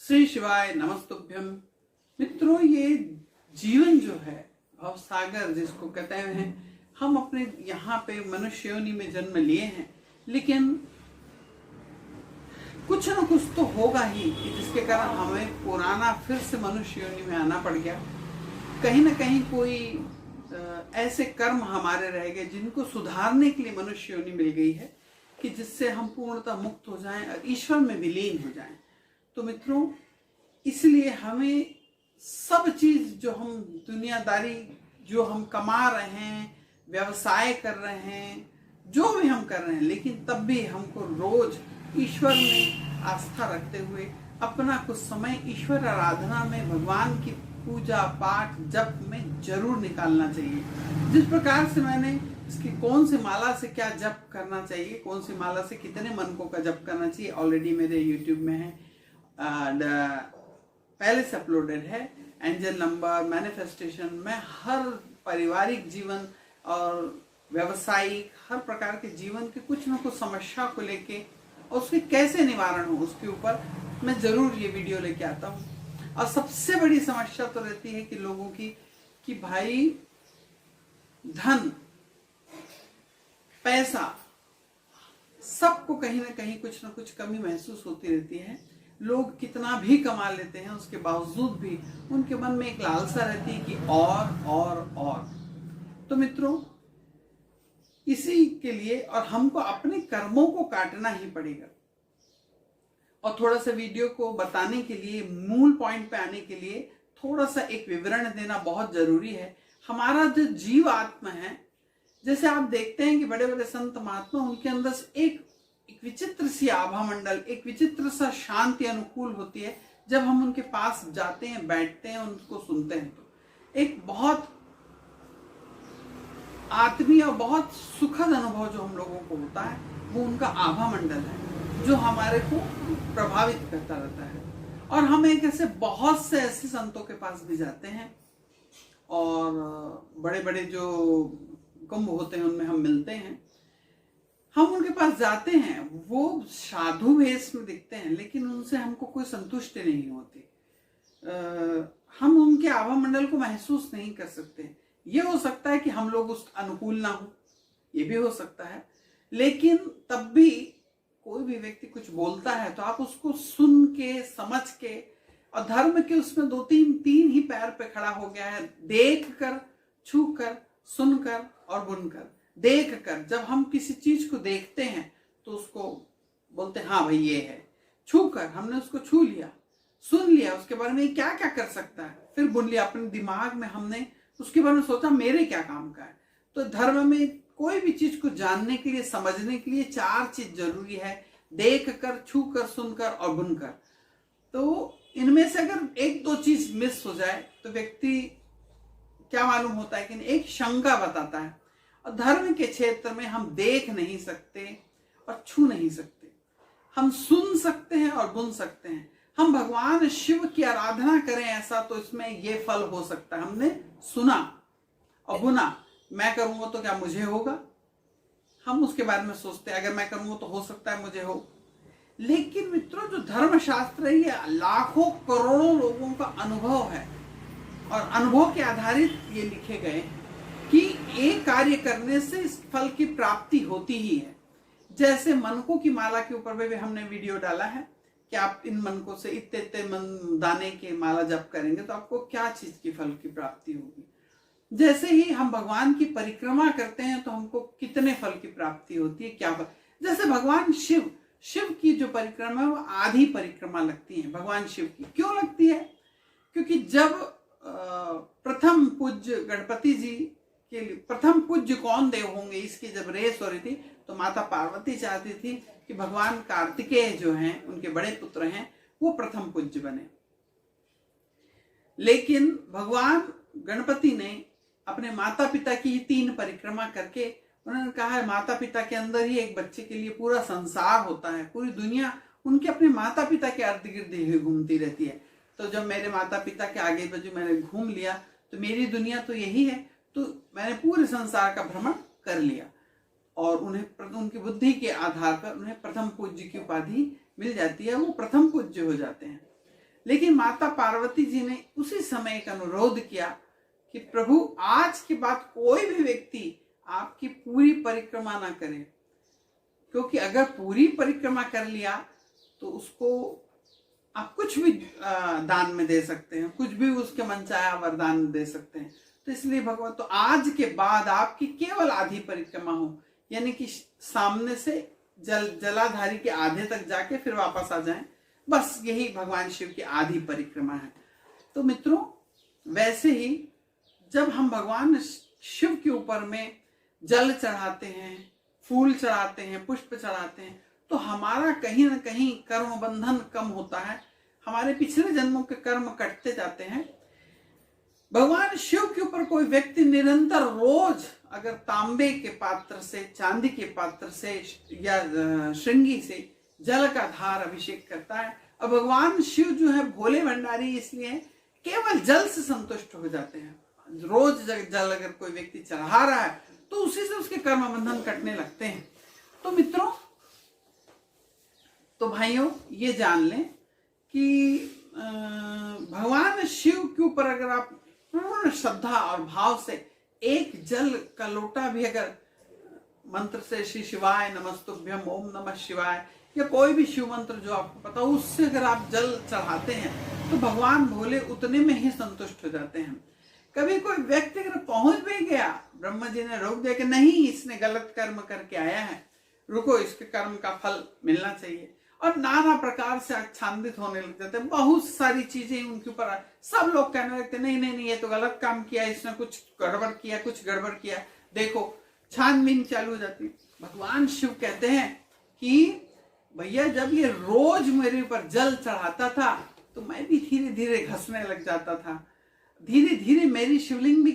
श्री शिवाय नमस्तुभ्यम। मित्रों, ये जीवन जो है भव सागर जिसको कहते हैं, हम अपने यहाँ पे मनुष्य योनि में जन्म लिए हैं, लेकिन कुछ न कुछ तो होगा ही कि जिसके कारण हमें पुराना फिर से मनुष्य योनि में आना पड़ गया। कहीं ना कहीं कोई ऐसे कर्म हमारे रह गए जिनको सुधारने के लिए मनुष्य योनि मिल गई है कि जिससे हम पूर्णतः मुक्त हो जाएं और ईश्वर में विलीन हो जाएं। तो मित्रों, इसलिए हमें सब चीज जो हम दुनियादारी जो हम कमा रहे हैं, व्यवसाय कर रहे हैं, जो भी हम कर रहे हैं, लेकिन तब भी हमको रोज ईश्वर में आस्था रखते हुए अपना कुछ समय ईश्वर आराधना में, भगवान की पूजा पाठ जप में जरूर निकालना चाहिए। जिस प्रकार से मैंने इसकी कौन सी माला से क्या जप करना चाहिए, कौन सी माला से कितने मनकों का जप करना चाहिए, ऑलरेडी मेरे यूट्यूब में है, पहले से अपलोडेड है। एंजल नंबर, मैनिफेस्टेशन में हर पारिवारिक जीवन और व्यवसायिक हर प्रकार के जीवन के कुछ न कुछ समस्या को लेके और उसके कैसे निवारण हो उसके ऊपर मैं जरूर ये वीडियो लेके आता हूँ। और सबसे बड़ी समस्या तो रहती है कि लोगों की कि भाई धन, पैसा, सबको कहीं ना कहीं कुछ ना कुछ कमी महसूस होती रहती है। लोग कितना भी कमा लेते हैं, उसके बावजूद भी उनके मन में एक लालसा रहती है कि और। तो मित्रों, इसी के लिए और हमको अपने कर्मों को काटना ही पड़ेगा। और थोड़ा सा वीडियो को बताने के लिए, मूल पॉइंट पे आने के लिए थोड़ा सा एक विवरण देना बहुत जरूरी है। हमारा जो जीव आत्मा है, जैसे आप देखते हैं कि बड़े बड़े संत महात्मा, उनके अंदर एक विचित्र सी आभा मंडल, एक विचित्र सा शांति अनुकूल होती है। जब हम उनके पास जाते हैं, बैठते हैं, उनको सुनते हैं, तो एक बहुत आत्मीय और बहुत सुखद अनुभव जो हम लोगों को होता है, वो उनका आभा मंडल है जो हमारे को प्रभावित करता रहता है। और हम एक ऐसे बहुत से ऐसे संतों के पास भी जाते हैं और बड़े बड़े जो कुंभ होते हैं उनमें हम मिलते हैं। हम उनके पास जाते हैं, वो साधु वेश में दिखते हैं, लेकिन उनसे हमको कोई संतुष्टि नहीं होती। हम उनके आभा मंडल को महसूस नहीं कर सकते। ये हो सकता है कि हम लोग उस अनुकूल ना हो, ये भी हो सकता है, लेकिन तब भी कोई भी व्यक्ति कुछ बोलता है तो आप उसको सुन के, समझ के, और धर्म के उसमें तीन ही पैर पे खड़ा हो गया है। देख कर, छू कर, सुनकर और बुनकर। देख कर, जब हम किसी चीज को देखते हैं तो उसको बोलते हैं हाँ भाई ये है। छू कर, हमने उसको छू लिया, सुन लिया, उसके बारे में क्या क्या कर सकता है, फिर बुन लिया। अपने दिमाग में हमने उसके बारे में सोचा मेरे क्या काम का है। तो धर्म में कोई भी चीज को जानने के लिए, समझने के लिए 4 चीज जरूरी है: देख कर, छू कर, सुनकर और बुनकर। तो इनमें से अगर 1-2 चीज मिस हो जाए तो व्यक्ति क्या मालूम होता है कि एक शंका बताता है। और धर्म के क्षेत्र में हम देख नहीं सकते और छू नहीं सकते, हम सुन सकते हैं और बुन सकते हैं। हम भगवान शिव की आराधना करें ऐसा, तो इसमें ये फल हो सकता है। हमने सुना और बुना, मैं करूंगा तो क्या मुझे होगा, हम उसके बारे में सोचते हैं, अगर मैं करूंगा तो हो सकता है मुझे हो। लेकिन मित्रों, जो धर्मशास्त्र है ये लाखों करोड़ों लोगों का अनुभव है और अनुभव के आधारित ये लिखे गए हैं कि एक कार्य करने से इस फल की प्राप्ति होती ही है। जैसे मनकों की माला के ऊपर भी हमने वीडियो डाला है कि आप इन मनकों से इतने मन दाने के माला जप करेंगे तो आपको क्या चीज की फल की प्राप्ति होगी। जैसे ही हम भगवान की परिक्रमा करते हैं तो हमको कितने फल की प्राप्ति होती है, क्या फल। जैसे भगवान शिव की जो परिक्रमा है वो आधी परिक्रमा लगती है भगवान शिव की। क्यों लगती है? क्योंकि जब प्रथम पूज्य गणपति जी के लिए प्रथम पूज्य कौन देव होंगे इसकी जब रेस हो रही थी, तो माता पार्वती चाहती थी कि भगवान कार्तिकेय जो हैं, उनके बड़े पुत्र हैं, वो प्रथम पूज्य बने। लेकिन भगवान गणपति ने अपने माता पिता की 3 परिक्रमा करके उन्होंने कहा है माता पिता के अंदर ही एक बच्चे के लिए पूरा संसार होता है, पूरी दुनिया उनके अपने माता पिता के इर्द गिर्द ही घूमती रहती है। तो जब मेरे माता पिता के आगे बजू मैंने घूम लिया तो मेरी दुनिया तो यही है, तो मैंने पूरे संसार का भ्रमण कर लिया। और उन्हें उनकी बुद्धि के आधार पर उन्हें प्रथम पूज्य की उपाधि मिल जाती है, वो प्रथम पूज्य हो जाते हैं। लेकिन माता पार्वती जी ने उसी समय एक अनुरोध किया कि प्रभु आज के बाद कोई भी व्यक्ति आपकी पूरी परिक्रमा ना करे, क्योंकि अगर पूरी परिक्रमा कर लिया तो उसको आप कुछ भी दान में दे सकते हैं, कुछ भी उसके मन चाहा वरदान दे सकते हैं। तो इसलिए भगवान तो आज के बाद आपकी केवल आधी परिक्रमा हो, यानी कि सामने से जलाधारी के आधे तक जाके फिर वापस आ जाएं, बस यही भगवान शिव की आधी परिक्रमा है। तो मित्रों, वैसे ही जब हम भगवान शिव के ऊपर में जल चढ़ाते हैं, फूल चढ़ाते हैं, पुष्प चढ़ाते हैं, तो हमारा कहीं ना कहीं कर्म बंधन कम होता है, हमारे पिछले जन्मों के कर्म कटते जाते हैं। भगवान शिव के ऊपर कोई व्यक्ति निरंतर रोज अगर तांबे के पात्र से, चांदी के पात्र से या श्रृंगी से जल का धार अभिषेक करता है, और भगवान शिव जो है भोले भंडारी, इसलिए केवल जल से संतुष्ट हो जाते हैं। रोज जल अगर कोई व्यक्ति चढ़ा रहा है तो उसी से उसके कर्म बंधन कटने लगते हैं। तो मित्रों, तो भाइयों, ये जान लें कि भगवान शिव के ऊपर अगर आप पूर्ण श्रद्धा और भाव से एक जल का लोटा भी अगर मंत्र से श्री शिवाय नमस्तुभ्यम, ओम नमः शिवाय, या कोई भी शिव मंत्र जो आपको पता हो, उससे अगर आप जल चढ़ाते हैं तो भगवान भोले उतने में ही संतुष्ट हो जाते हैं। कभी कोई व्यक्ति अगर पहुंच भी गया, ब्रह्मा जी ने रोक दिया कि नहीं, इसने गलत कर्म करके आया है, रुको, इसके कर्म का फल मिलना चाहिए, और नाना प्रकार से आच्छादित होने लग जाते हैं। बहुत सारी चीजें उनके ऊपर, सब लोग कहने लगते नहीं नहीं नहीं, ये तो गलत काम किया, इसने कुछ गड़बड़ किया, कुछ गड़बड़ किया, देखो, छानबीन चालू हो जाती। भगवान शिव कहते हैं कि भैया, जब ये रोज मेरे ऊपर जल चढ़ाता था तो मैं भी धीरे धीरे घसने लग जाता था, धीरे धीरे मेरी शिवलिंग भी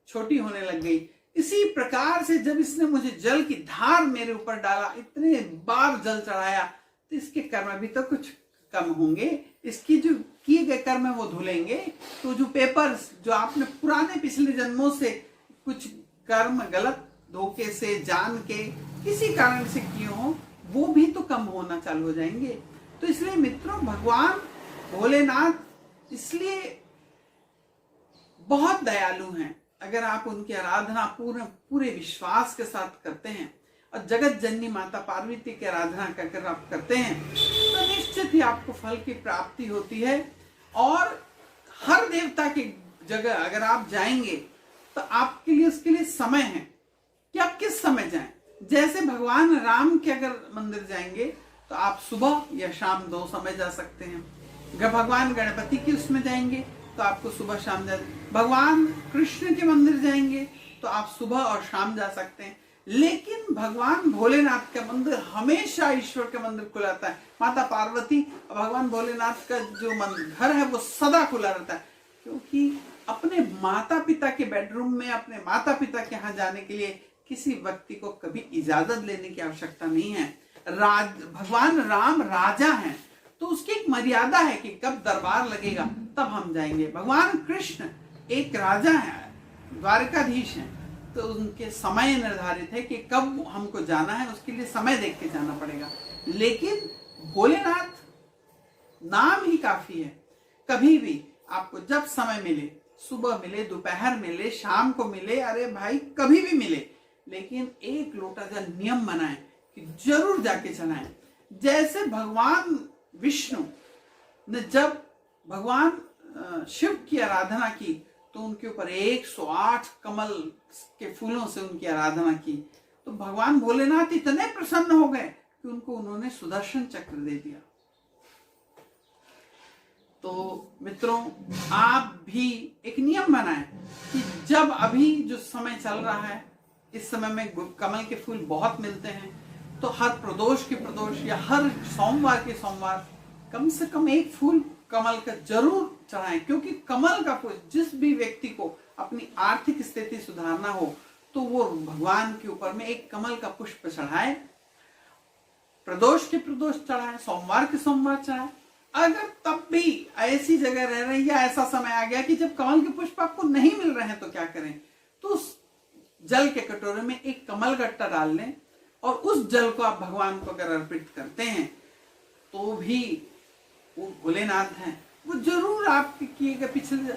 छोटी होने लग गई। इसी प्रकार से जब इसने मुझे जल की धार मेरे ऊपर डाला, इतने बार जल चढ़ाया, तो इसके कर्म भी तो कुछ कम होंगे, इसकी जो किए गए कर्म है वो धुलेंगे। तो जो पेपर्स जो आपने पुराने पिछले जन्मों से कुछ कर्म गलत धोखे से जान के किसी कारण से किए हो, वो भी तो कम होना चालू हो जाएंगे। तो इसलिए मित्रों, भगवान भोलेनाथ इसलिए बहुत दयालु हैं। अगर आप उनकी आराधना पूरे विश्वास के साथ करते हैं और जगत जननी माता पार्वती की आराधना कर आप करते हैं, तो निश्चित ही आपको फल की प्राप्ति होती है। और हर देवता की जगह अगर आप जाएंगे तो आपके लिए उसके लिए समय है कि आप किस समय जाएं। जैसे भगवान राम के अगर मंदिर जाएंगे तो आप सुबह या शाम 2 समय जा सकते हैं। अगर भगवान गणपति के उसमें जाएंगे तो आपको सुबह शाम जा, भगवान कृष्ण के मंदिर जाएंगे तो आप सुबह और शाम जा सकते हैं। लेकिन भगवान भोलेनाथ का मंदिर हमेशा, ईश्वर का मंदिर खुला रहता है। माता पार्वती और भगवान भोलेनाथ का जो घर है वो सदा खुला रहता है, क्योंकि अपने माता पिता के बेडरूम में, अपने माता पिता के यहाँ जाने के लिए किसी व्यक्ति को कभी इजाजत लेने की आवश्यकता नहीं है। भगवान राम राजा हैं, तो उसकी एक मर्यादा है कि कब दरबार लगेगा तब हम जाएंगे। भगवान कृष्ण एक राजा है, द्वारकाधीश हैं, तो उनके समय निर्धारित है कि कब हमको जाना है, उसके लिए समय देख के जाना पड़ेगा। लेकिन भोलेनाथ नाम ही काफी है। कभी भी आपको जब समय मिले, सुबह मिले, दोपहर मिले, शाम को मिले, अरे भाई कभी भी मिले, लेकिन एक लोटा जल नियम बनाएं कि जरूर जाके चलाएं। जैसे भगवान विष्णु ने जब भगवान शिव की आराधना की तो उनके ऊपर 108 कमल के फूलों से उनकी आराधना की, तो भगवान भोलेनाथ इतने प्रसन्न हो गए कि उन्होंने सुदर्शन चक्र दे दिया। तो मित्रों, आप भी एक नियम बनाएं कि जब अभी जो समय चल रहा है, इस समय में कमल के फूल बहुत मिलते हैं, तो हर प्रदोष के प्रदोष या हर सोमवार के सोमवार कम से कम एक फूल कमल का जरूर चढ़ाएं। क्योंकि कमल का फूल, जिस भी व्यक्ति को अपनी आर्थिक स्थिति सुधारना हो तो वो भगवान के ऊपर में एक कमल का पुष्प चढ़ाए, प्रदोष के प्रदोष चढ़ाए, सोमवार के सोमवार चढ़ाए। अगर तब भी ऐसी जगह रह रहे हैं या ऐसा समय आ गया कि जब कमल के पुष्प आपको नहीं मिल रहे हैं, तो क्या करें? तो उस जल के कटोरे में एक कमल गट्टा डाल लें और उस जल को आप भगवान को अगर अर्पित करते हैं तो भी वो भोलेनाथ हैं, वो जरूर आपके किए गए पिछले,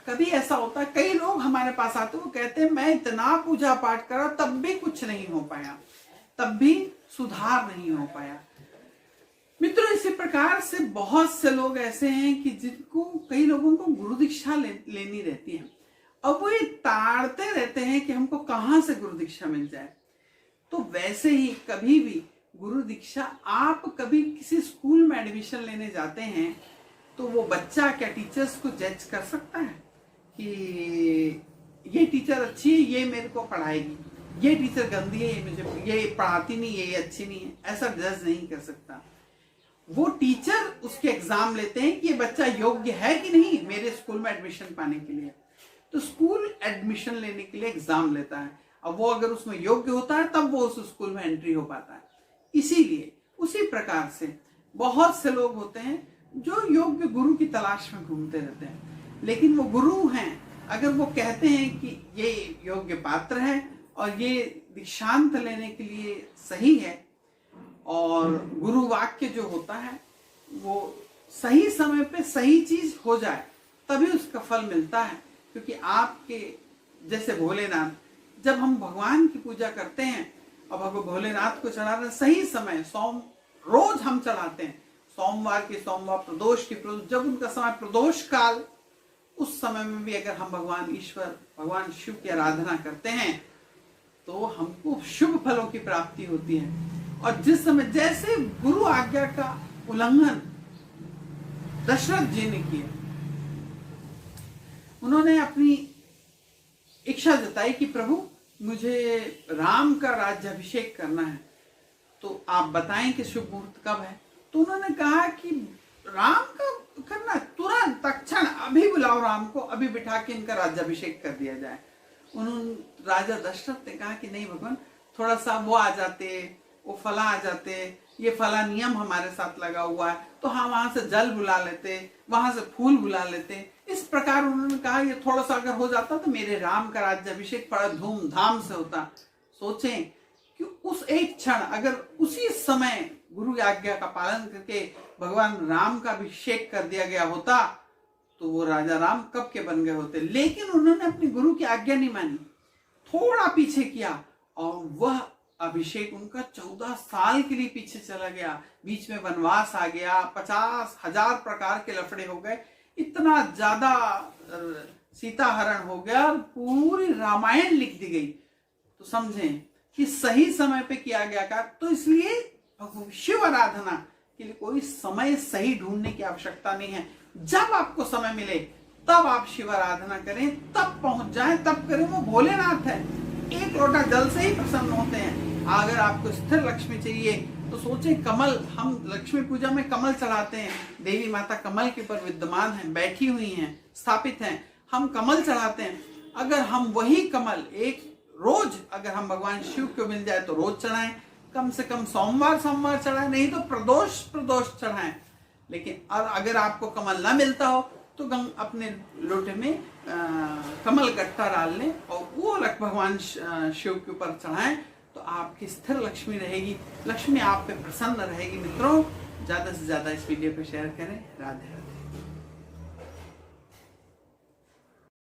कभी ऐसा होता है कई लोग हमारे पास आते वो कहते हैं मैं इतना पूजा पाठ करा तब भी कुछ नहीं हो पाया, तब भी सुधार नहीं हो पाया। मित्रों, इसी प्रकार से बहुत से लोग ऐसे हैं कि जिनको, कई लोगों को गुरु दीक्षा लेनी रहती है, अब वो ये ताड़ते रहते हैं कि हमको कहाँ से गुरु दीक्षा मिल जाए। तो वैसे ही कभी भी गुरु दीक्षा, आप कभी किसी स्कूल में एडमिशन लेने जाते हैं तो वो बच्चा क्या टीचर्स को जज कर सकता है कि ये टीचर अच्छी है, ये मेरे को पढ़ाएगी, ये टीचर गंदी है, ये मुझे ये पढ़ाती नहीं, ये अच्छी नहीं है, ऐसा जज नहीं कर सकता। वो टीचर उसके एग्जाम लेते हैं कि ये बच्चा योग्य है कि नहीं मेरे स्कूल में एडमिशन पाने के लिए। तो स्कूल एडमिशन लेने के लिए एग्जाम लेता है, अब वो अगर उसमें योग्य होता है तब वो उस स्कूल में एंट्री हो पाता है। इसीलिए उसी प्रकार से बहुत से लोग होते हैं जो योग्य गुरु की तलाश में घूमते रहते हैं, लेकिन वो गुरु हैं, अगर वो कहते हैं कि ये योग्य पात्र है और ये दीक्षांत लेने के लिए सही है, और गुरु वाक्य जो होता है वो सही समय पे सही चीज हो जाए तभी उसका फल मिलता है। क्योंकि आपके जैसे भोलेनाथ, जब हम भगवान की पूजा करते हैं और भोलेनाथ को चढ़ाते सही समय, रोज हम चढ़ाते हैं, सोमवार की सोमवार, प्रदोष की प्रदोष, जब उनका समय प्रदोष काल, उस समय में भी अगर हम भगवान ईश्वर, भगवान शिव की आराधना करते हैं तो हमको शुभ फलों की प्राप्ति होती है। और जिस समय जैसे गुरु आज्ञा का उल्लंघन दशरथ जी ने किया, उन्होंने अपनी इच्छा जताई कि प्रभु मुझे राम का राज्याभिषेक करना है, तो आप बताएं कि शुभ मुहूर्त कब है। तो उन्होंने कहा कि राम का करना तुरंत तत्क्षण, अभी बुलाओ राम को, अभी बिठा के इनका राज्याभिषेक कर दिया जाए। उन्होंने, राजा दशरथ ने कहा कि नहीं भगवान, थोड़ा सा वो आ जाते, वो फला आ जाते, ये फला नियम हमारे साथ लगा हुआ है, तो हम वहां से जल बुला लेते, वहां से फूल बुला लेते। इस प्रकार उन्होंने कहा ये थोड़ा सा अगर हो जाता तो मेरे राम का राज्याभिषेक बड़ा धूमधाम से होता। सोचें कि उस एक क्षण अगर उसी समय गुरु आज्ञा का पालन करके भगवान राम का अभिषेक कर दिया गया होता तो वो राजा राम कब के बन गए होते। लेकिन उन्होंने अपनी गुरु की आज्ञा नहीं मानी, थोड़ा पीछे किया और वह अभिषेक उनका 14 साल के लिए पीछे चला गया। बीच में वनवास आ गया, 50,000 प्रकार के लफड़े हो गए, इतना ज्यादा सीता हरण हो गया, पूरी रामायण लिख दी गई। तो समझें कि सही समय पे किया गया का। तो इसलिए शिव आराधना के लिए कोई समय सही ढूंढने की आवश्यकता नहीं है। जब आपको समय मिले तब आप शिव आराधना करें, तब पहुंच जाएं, तब करें। वो भोलेनाथ है, एक लोटा जल से ही प्रसन्न होते हैं। अगर आपको स्थिर लक्ष्मी चाहिए तो सोचें, कमल, हम लक्ष्मी पूजा में कमल चढ़ाते हैं, देवी माता कमल के ऊपर विद्यमान है, बैठी हुई हैं, स्थापित हैं, हम कमल चढ़ाते हैं। अगर हम वही कमल एक रोज अगर हम भगवान शिव को मिल जाए तो रोज चढ़ाएं, कम से कम सोमवार सोमवार चढ़ाएं, नहीं तो प्रदोष प्रदोष चढ़ाएं। लेकिन और अगर आपको कमल ना मिलता हो तो अपने लोटे में कमल गट्टा डाल लें और वो भगवान शिव के ऊपर चढ़ाएं, तो आपकी स्थिर लक्ष्मी रहेगी, लक्ष्मी आप पे प्रसन्न रहेगी। मित्रों, ज्यादा से ज्यादा इस वीडियो को शेयर करें। राधे राधे।